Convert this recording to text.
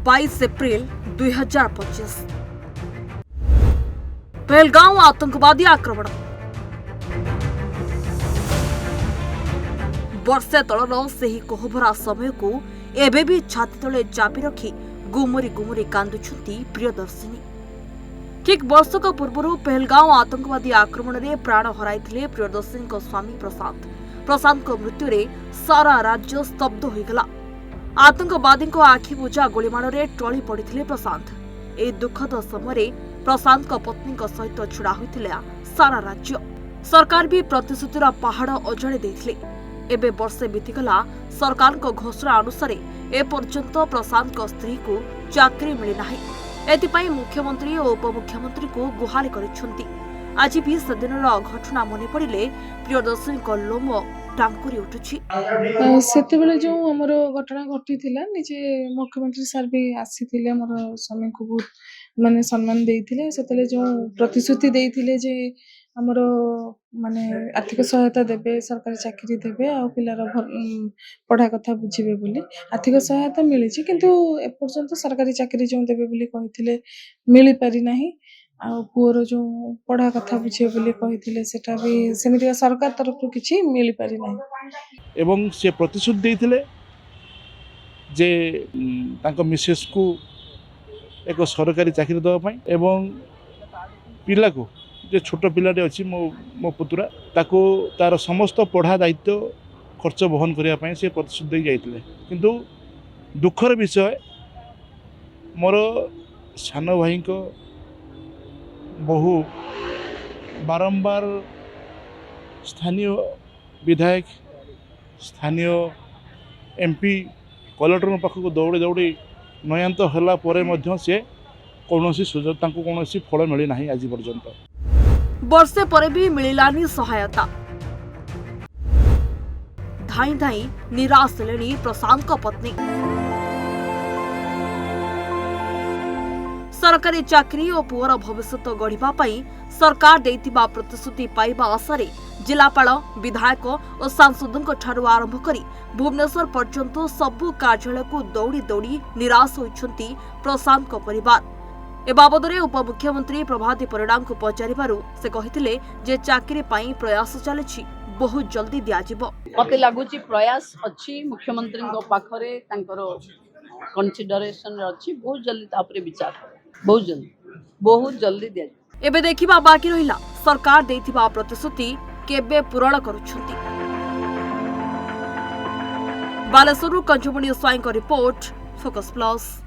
22 April 2025 Pahalgam आतंकवादी आक्रमण वर्षे तलर से कोहभरा समय को एबे भी छाती तले चापी रखी गुमुरी गुमुरी कांदुछंती प्रियदर्शिनी। ठीक वर्षक पूर्व पहलगांव आतंकवादी आक्रमण में प्राण हराइथिले प्रियदर्शिनी स्वामी प्रशांत। प्रशांत मृत्यु रे सारा राज्य स्तब्ध हो गला। आतंकवादी आखि बुझा गोलीमाड़ टली पड़ते प्रशांत। ए दुखद समय प्रशांत पत्नी सहित छुड़ा होता सारा राज्य। सरकार भी प्रतिश्रुतिर पहाड़ अजाड़ी देथिले। एबे वर्षे बीतीगला सरकार घोषणा अनुसार एपर्यंत प्रशांत स्त्री को चाकरी मिली नाही। एथिपाई मुख्यमंत्री और उपमुख्यमंत्री को गुहारि करिसेंती। आज भी सेदिनर घटना मन पड़े प्रियदर्शिनी लोम टांकुरी उठुछि। सेतेबेले जो हमर घटना घटी थिला निजे मुख्यमंत्री सर भी आसीथिले हमर स्वामी को बहुत माने सम्मान देइथिले। सेतेले जो प्रतिश्रुति देइथिले जे हमर माने आर्थिक सहायता देबे, सरकारी चाकरी देबे आ पिलार पढ़ा कथा बुझिबे बोली आर्थिक सहायता मिली छि, किंतु एपर्यंत सरकारी चाकरी जो देबे बोली कहिथिले मिली पारि नाही। आ पुअर जो पढ़ा कथा बुझे बोली कहिथिले सेटा भी सेमितिका सरकार तरफ किछि मिली पारि नाही। एवं से प्रतिश्रुति देइथिले जे तांको मिसेस को एक सरकारी चाकरी देवा पाई एवं पिला को जे छोट पिलाटे अच्छी मो पुतुरा ताको तार समस्त पढ़ा दायित्व खर्च बहन करने पाई से प्रतिश्रुति दे जाइथिले। किंतु दुखर विषय मोर सान भाई को बहु बारंबार स्थानीय विधायक स्थानीय एमपी कलेक्टर पाखक दौड़ी दौड़ी नयांत होला परे मध्य से कौनसी सुजोग तांको कौनसी फल मिली नाही आज पर्यंत। वर्षे पर भी मिलिलानी सहायता। धाई धाई निराश लेनी प्रशांत को पत्नी। सरकारी चाकरी और पुअर भविष्य गढ़िबा पई सरकार देइतिबा प्रतिश्रुति पाइबा आशारे जिलापाल विधायक और सांसदों ठारू आरंभ करी भुवनेश्वर पर्यंत सबु कार्यालय को दौड़ी दौड़ी निराश होइछंती प्रशांत को परिवार। ए बाबदरे उपमुख्यमंत्री प्रभाती परिडा को पचारिबारु से कहिथिले जे चाकरी पाई प्रयास चलेछि, बहुत जल्दी दियाजिबो। मते लागुची प्रयास अछि मुख्यमंत्री को पाखरे तांकर कंसीडरेशन अछि, बहुत जल्दी तापरे विचार बहुत जल्दी दिया। एबे देखिबा बाकी रहिला सरकार देइथिबा प्रतिश्रुति केबे पूरण करूछंती। बालेश्वरु कंजुमणी स्वाईं को रिपोर्ट, फोकस प्लस।